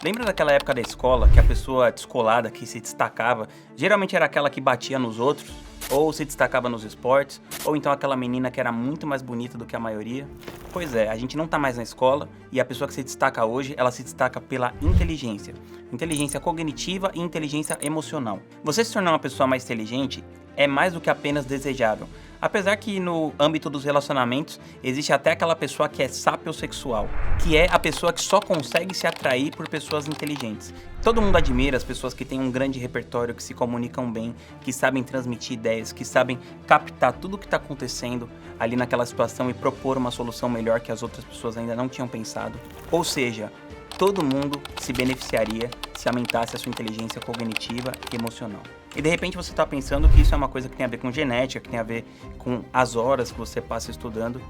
Lembra daquela época da escola que a pessoa descolada que se destacava, geralmente era aquela que batia nos outros, ou se destacava nos esportes, ou então aquela menina que era muito mais bonita do que a maioria? Pois é, a gente não tá mais na escola e a pessoa que se destaca hoje, ela se destaca pela inteligência. Inteligência cognitiva e inteligência emocional. Você se tornar uma pessoa mais inteligente é mais do que apenas desejável. Apesar que no âmbito dos relacionamentos, existe até aquela pessoa que é sapiosexual, que é a pessoa que só consegue se atrair por pessoas inteligentes. Todo mundo admira as pessoas que têm um grande repertório, que se comunicam bem, que sabem transmitir ideias, que sabem captar tudo o que está acontecendo ali naquela situação e propor uma solução melhor que as outras pessoas ainda não tinham pensado. Ou seja, todo mundo se beneficiaria se aumentasse a sua inteligência cognitiva e emocional. E de repente você está pensando que isso é uma coisa que tem a ver com genética, que tem a ver com as horas que você passa estudando.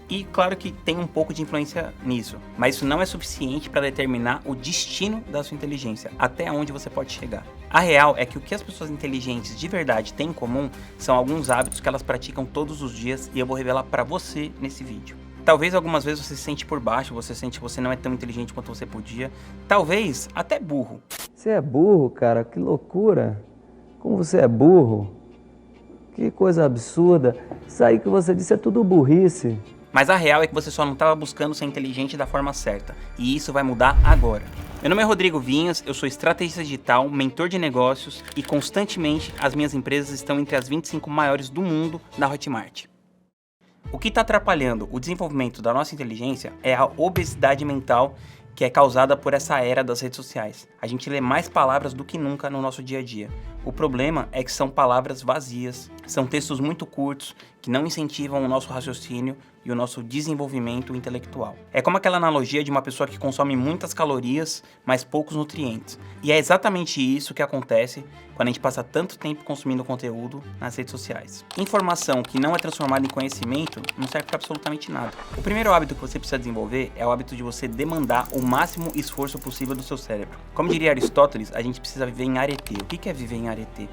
E claro que tem um pouco de influência nisso, mas isso não é suficiente para determinar o destino da sua inteligência, até onde você pode chegar. A real é que o que as pessoas inteligentes de verdade têm em comum são alguns hábitos que elas praticam todos os dias e eu vou revelar para você nesse vídeo. Talvez algumas vezes você se sente por baixo, você sente que você não é tão inteligente quanto você podia, talvez até burro. Você é burro, cara? Que loucura! Como você é burro? Que coisa absurda! Isso aí que você disse é tudo burrice. Mas a real é que você só não estava buscando ser inteligente da forma certa, e isso vai mudar agora. Meu nome é Rodrigo Vinhas, eu sou estrategista digital, mentor de negócios e constantemente as minhas empresas estão entre as 25 maiores do mundo na Hotmart. O que está atrapalhando o desenvolvimento da nossa inteligência é a obesidade mental que é causada por essa era das redes sociais. A gente lê mais palavras do que nunca no nosso dia a dia. O problema é que são palavras vazias, são textos muito curtos, que não incentivam o nosso raciocínio e o nosso desenvolvimento intelectual. É como aquela analogia de uma pessoa que consome muitas calorias, mas poucos nutrientes. E é exatamente isso que acontece quando a gente passa tanto tempo consumindo conteúdo nas redes sociais. Informação que não é transformada em conhecimento não serve para absolutamente nada. O primeiro hábito que você precisa desenvolver é o hábito de você demandar o máximo esforço possível do seu cérebro. Como diria Aristóteles, a gente precisa viver em arete. O que é viver em arete?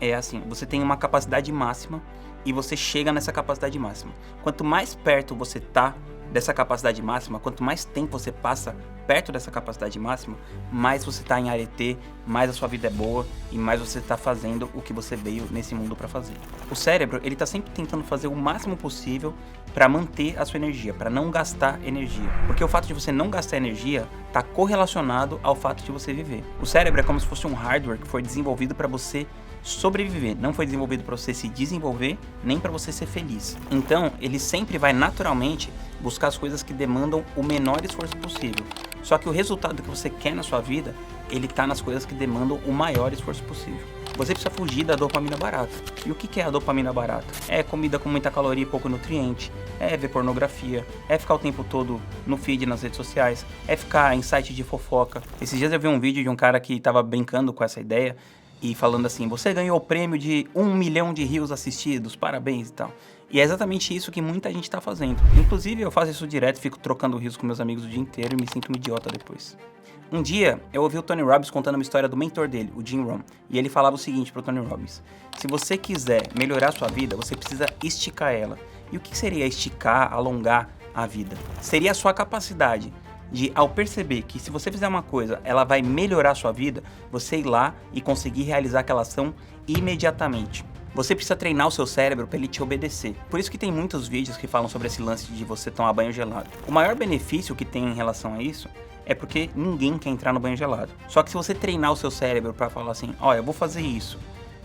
É assim, você tem uma capacidade máxima e você chega nessa capacidade máxima. Quanto mais perto você tá dessa capacidade máxima, quanto mais tempo você passa perto dessa capacidade máxima, mais você tá em arete, mais a sua vida é boa e mais você tá fazendo o que você veio nesse mundo para fazer. O cérebro, ele tá sempre tentando fazer o máximo possível para manter a sua energia, para não gastar energia. Porque o fato de você não gastar energia tá correlacionado ao fato de você viver. O cérebro é como se fosse um hardware que foi desenvolvido para você sobreviver, não foi desenvolvido para você se desenvolver, nem para você ser feliz. Então, ele sempre vai naturalmente buscar as coisas que demandam o menor esforço possível. Só que o resultado que você quer na sua vida, ele tá nas coisas que demandam o maior esforço possível. Você precisa fugir da dopamina barata. E o que é a dopamina barata? É comida com muita caloria e pouco nutriente, é ver pornografia, é ficar o tempo todo no feed nas redes sociais, é ficar em site de fofoca. Esses dias eu vi um vídeo de um cara que tava brincando com essa ideia e falando assim, você ganhou o prêmio de 1 milhão de rios assistidos, parabéns e tal. E é exatamente isso que muita gente tá fazendo. Inclusive eu faço isso direto, fico trocando rios com meus amigos o dia inteiro e me sinto um idiota depois. Um dia eu ouvi o Tony Robbins contando uma história do mentor dele, o Jim Rohn, e ele falava o seguinte pro Tony Robbins: se você quiser melhorar a sua vida, você precisa esticar ela. E o que seria esticar, alongar a vida? Seria a sua capacidade de, ao perceber que se você fizer uma coisa, ela vai melhorar a sua vida, você ir lá e conseguir realizar aquela ação imediatamente. Você precisa treinar o seu cérebro para ele te obedecer. Por isso que tem muitos vídeos que falam sobre esse lance de você tomar banho gelado. O maior benefício que tem em relação a isso é porque ninguém quer entrar no banho gelado. Só que se você treinar o seu cérebro para falar assim, olha, eu vou fazer isso,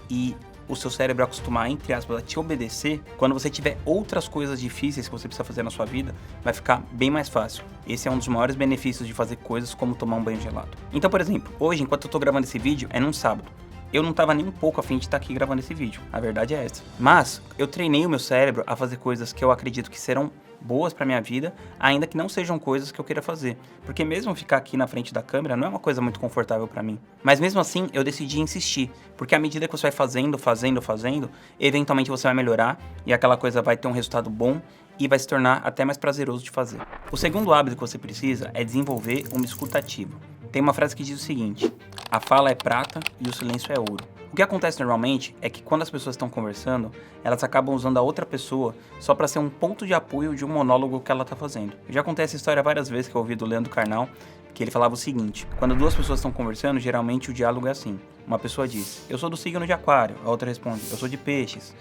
e o seu cérebro acostumar, entre aspas, a te obedecer, quando você tiver outras coisas difíceis que você precisa fazer na sua vida, vai ficar bem mais fácil. Esse é um dos maiores benefícios de fazer coisas como tomar um banho gelado. Então, por exemplo, hoje, enquanto eu tô gravando esse vídeo, é num sábado. Eu não tava nem um pouco a fim de estar aqui gravando esse vídeo, a verdade é essa. Mas, eu treinei o meu cérebro a fazer coisas que eu acredito que serão boas pra minha vida, ainda que não sejam coisas que eu queira fazer. Porque mesmo ficar aqui na frente da câmera não é uma coisa muito confortável pra mim. Mas mesmo assim, eu decidi insistir, porque à medida que você vai fazendo, eventualmente você vai melhorar e aquela coisa vai ter um resultado bom e vai se tornar até mais prazeroso de fazer. O segundo hábito que você precisa é desenvolver uma escuta ativa. Tem uma frase que diz o seguinte: a fala é prata e o silêncio é ouro. O que acontece normalmente é que quando as pessoas estão conversando, elas acabam usando a outra pessoa só para ser um ponto de apoio de um monólogo que ela tá fazendo. Eu já contei essa história várias vezes que eu ouvi do Leandro Carnal, que ele falava o seguinte: quando duas pessoas estão conversando, geralmente o diálogo é assim. Uma pessoa diz: eu sou do signo de aquário. A outra responde: eu sou de peixes.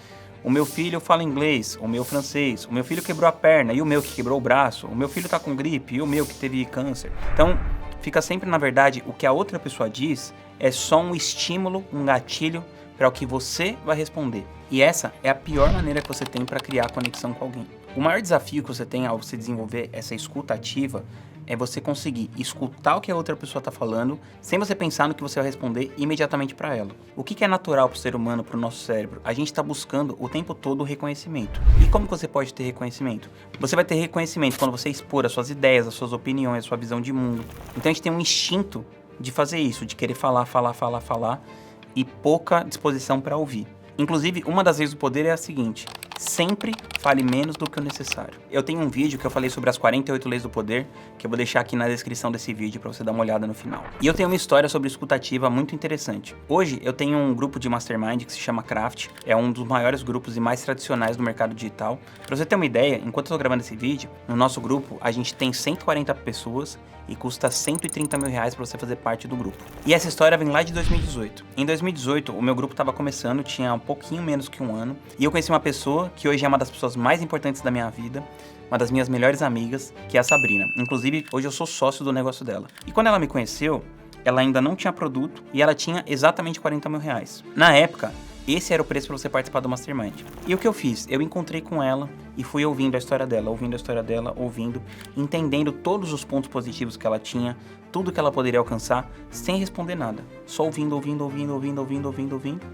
O meu filho fala inglês, o meu francês. O meu filho quebrou a perna e o meu que quebrou o braço. O meu filho tá com gripe e o meu que teve câncer. Então, fica sempre, na verdade, o que a outra pessoa diz é só um estímulo, um gatilho para o que você vai responder. E essa é a pior maneira que você tem para criar conexão com alguém. O maior desafio que você tem ao se desenvolver essa escuta ativa é você conseguir escutar o que a outra pessoa está falando sem você pensar no que você vai responder imediatamente para ela. O que é natural para o ser humano, para o nosso cérebro? A gente está buscando o tempo todo o reconhecimento. E como que você pode ter reconhecimento? Você vai ter reconhecimento quando você expor as suas ideias, as suas opiniões, a sua visão de mundo. Então a gente tem um instinto de fazer isso, de querer falar e pouca disposição para ouvir. Inclusive, uma das leis do poder é a seguinte: sempre fale menos do que o necessário. Eu tenho um vídeo que eu falei sobre as 48 leis do poder, que eu vou deixar aqui na descrição desse vídeo para você dar uma olhada no final. E eu tenho uma história sobre escutativa muito interessante. Hoje eu tenho um grupo de mastermind que se chama Craft, é um dos maiores grupos e mais tradicionais do mercado digital. Para você ter uma ideia, enquanto eu estou gravando esse vídeo, no nosso grupo a gente tem 140 pessoas e custa R$130 mil para você fazer parte do grupo. E essa história vem lá de 2018. Em 2018, o meu grupo estava começando, tinha um pouquinho menos que um ano, e eu conheci uma pessoa que hoje é uma das pessoas mais importantes da minha vida, uma das minhas melhores amigas, que é a Sabrina. Inclusive, hoje eu sou sócio do negócio dela. E quando ela me conheceu, ela ainda não tinha produto e ela tinha exatamente R$40 mil. Na época, esse era o preço para você participar do Mastermind. E o que eu fiz? Eu encontrei com ela e fui ouvindo a história dela, entendendo todos os pontos positivos que ela tinha, tudo que ela poderia alcançar, sem responder nada. Só ouvindo.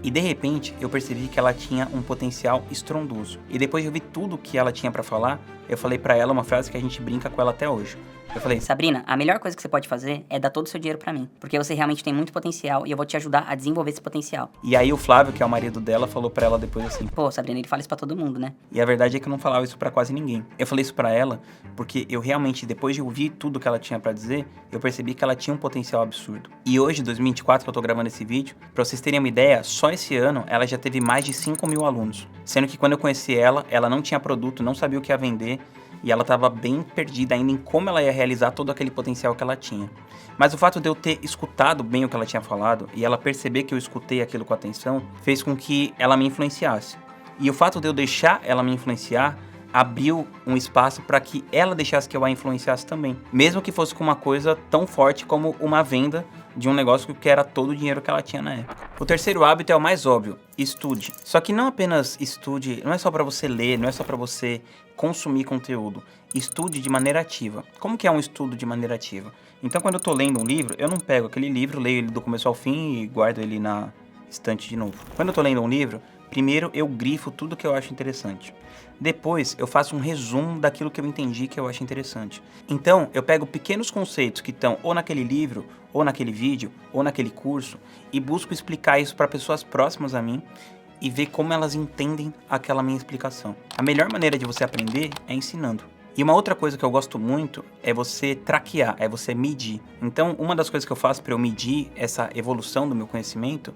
E de repente, eu percebi que ela tinha um potencial estrondoso. E depois de ouvir tudo que ela tinha para falar, eu falei para ela uma frase que a gente brinca com ela até hoje. Eu falei: Sabrina, a melhor coisa que você pode fazer é dar todo o seu dinheiro pra mim, porque você realmente tem muito potencial e eu vou te ajudar a desenvolver esse potencial. E aí o Flávio, que é o marido dela, falou pra ela depois assim: Pô, Sabrina, ele fala isso pra todo mundo, né? E a verdade é que eu não falava isso pra quase ninguém. Eu falei isso pra ela porque eu realmente, depois de ouvir tudo que ela tinha pra dizer, eu percebi que ela tinha um potencial absurdo. E hoje, 2024, que eu tô gravando esse vídeo, pra vocês terem uma ideia, só esse ano ela já teve mais de 5 mil alunos. Sendo que quando eu conheci ela, ela não tinha produto, não sabia o que ia vender, e ela estava bem perdida ainda em como ela ia realizar todo aquele potencial que ela tinha. Mas o fato de eu ter escutado bem o que ela tinha falado e ela perceber que eu escutei aquilo com atenção fez com que ela me influenciasse. E o fato de eu deixar ela me influenciar abriu um espaço para que ela deixasse que eu a influenciasse também. Mesmo que fosse com uma coisa tão forte como uma venda de um negócio que era todo o dinheiro que ela tinha na época. O terceiro hábito é o mais óbvio: estude. Só que não apenas estude, não é só para você ler, não é só para você consumir conteúdo. Estude de maneira ativa. Como que é um estudo de maneira ativa? Então, quando eu tô lendo um livro, eu não pego aquele livro, leio ele do começo ao fim e guardo ele na estante de novo. Quando eu tô lendo um livro, primeiro eu grifo tudo que eu acho interessante. Depois eu faço um resumo daquilo que eu entendi que eu acho interessante. Então eu pego pequenos conceitos que estão ou naquele livro, ou naquele vídeo, ou naquele curso e busco explicar isso para pessoas próximas a mim e ver como elas entendem aquela minha explicação. A melhor maneira de você aprender é ensinando. E uma outra coisa que eu gosto muito é você traquear, é você medir. Então uma das coisas que eu faço para eu medir essa evolução do meu conhecimento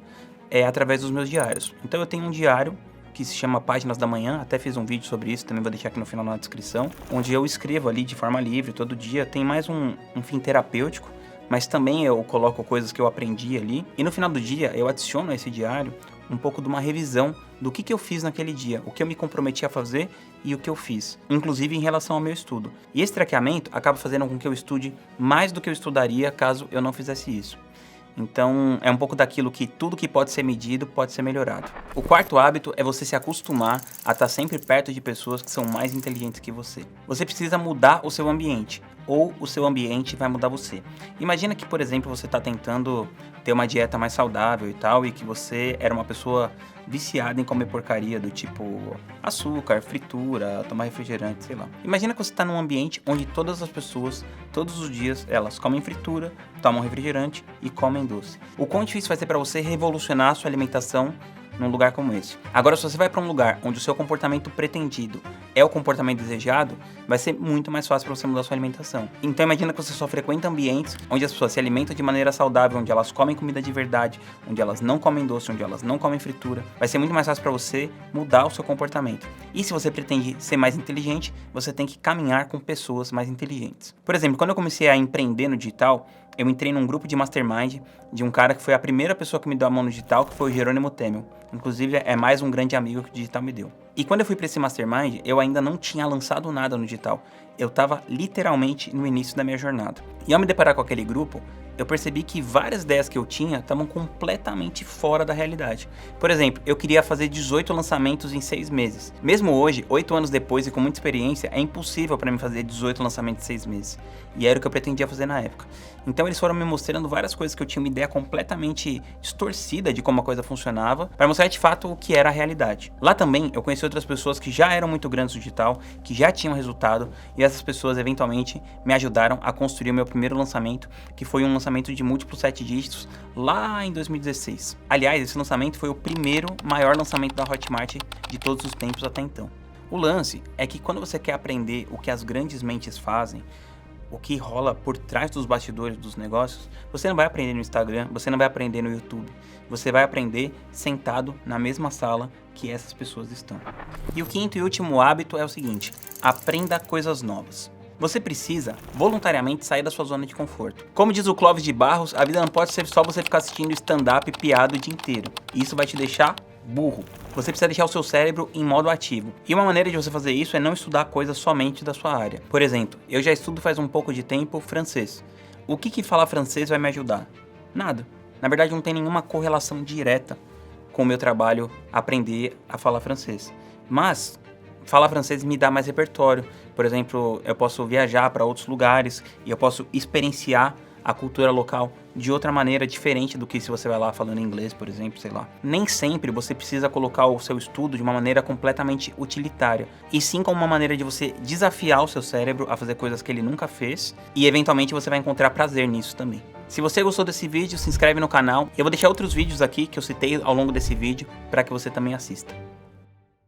é através dos meus diários. Então eu tenho um diário que se chama Páginas da Manhã, até fiz um vídeo sobre isso, também vou deixar aqui no final na descrição, onde eu escrevo ali de forma livre todo dia. Tem mais um fim terapêutico, mas também eu coloco coisas que eu aprendi ali. E no final do dia eu adiciono a esse diário um pouco de uma revisão do que eu fiz naquele dia, o que eu me comprometi a fazer e o que eu fiz, inclusive em relação ao meu estudo. E esse traqueamento acaba fazendo com que eu estude mais do que eu estudaria caso eu não fizesse isso. Então, é um pouco daquilo que tudo que pode ser medido pode ser melhorado. O quarto hábito é você se acostumar a estar sempre perto de pessoas que são mais inteligentes que você. Você precisa mudar o seu ambiente, ou o seu ambiente vai mudar você. Imagina que, por exemplo, você está tentando ter uma dieta mais saudável e tal, e que você era uma pessoa viciada em comer porcaria do tipo açúcar, fritura, tomar refrigerante, sei lá. Imagina que você está num ambiente onde todas as pessoas, todos os dias, elas comem fritura, tomam refrigerante e comem doce. O quão difícil vai ser para você revolucionar a sua alimentação num lugar como esse. Agora, se você vai para um lugar onde o seu comportamento pretendido é o comportamento desejado, vai ser muito mais fácil para você mudar a sua alimentação. Então imagina que você só frequenta ambientes onde as pessoas se alimentam de maneira saudável, onde elas comem comida de verdade, onde elas não comem doce, onde elas não comem fritura. Vai ser muito mais fácil para você mudar o seu comportamento. E se você pretende ser mais inteligente, você tem que caminhar com pessoas mais inteligentes. Por exemplo, quando eu comecei a empreender no digital, eu entrei num grupo de mastermind de um cara que foi a primeira pessoa que me deu a mão no digital, que foi o Jerônimo Temel. Inclusive, é mais um grande amigo que o digital me deu. E quando eu fui para esse mastermind, eu ainda não tinha lançado nada no digital. Eu estava literalmente no início da minha jornada. E ao me deparar com aquele grupo, eu percebi que várias ideias que eu tinha estavam completamente fora da realidade. Por exemplo, eu queria fazer 18 lançamentos em 6 meses. Mesmo hoje, 8 anos depois e com muita experiência, é impossível para mim fazer 18 lançamentos em 6 meses. E era o que eu pretendia fazer na época. Então eles foram me mostrando várias coisas que eu tinha uma ideia completamente distorcida de como a coisa funcionava, para mostrar de fato o que era a realidade. Lá também eu conheci outras pessoas que já eram muito grandes no digital, que já tinham resultado, e essas pessoas eventualmente me ajudaram a construir o meu primeiro lançamento, que foi um lançamento de múltiplos 7 dígitos lá em 2016. Aliás, esse lançamento foi o primeiro maior lançamento da Hotmart de todos os tempos até então. O lance é que quando você quer aprender o que as grandes mentes fazem, o que rola por trás dos bastidores dos negócios, você não vai aprender no Instagram, você não vai aprender no YouTube. Você vai aprender sentado na mesma sala que essas pessoas estão. E o quinto e último hábito é o seguinte: aprenda coisas novas. Você precisa voluntariamente sair da sua zona de conforto. Como diz o Clóvis de Barros, a vida não pode ser só você ficar assistindo stand-up piado o dia inteiro. Isso vai te deixar burro. Você precisa deixar o seu cérebro em modo ativo. E uma maneira de você fazer isso é não estudar coisas somente da sua área. Por exemplo, eu já estudo faz um pouco de tempo francês. O que falar francês vai me ajudar? Nada. Na verdade, não tem nenhuma correlação direta com o meu trabalho aprender a falar francês. Mas falar francês me dá mais repertório. Por exemplo, eu posso viajar para outros lugares e eu posso experienciar a cultura local de outra maneira diferente do que se você vai lá falando inglês, por exemplo, sei lá. Nem sempre você precisa colocar o seu estudo de uma maneira completamente utilitária, e sim como uma maneira de você desafiar o seu cérebro a fazer coisas que ele nunca fez, e eventualmente você vai encontrar prazer nisso também. Se você gostou desse vídeo, se inscreve no canal. Eu vou deixar outros vídeos aqui que eu citei ao longo desse vídeo para que você também assista.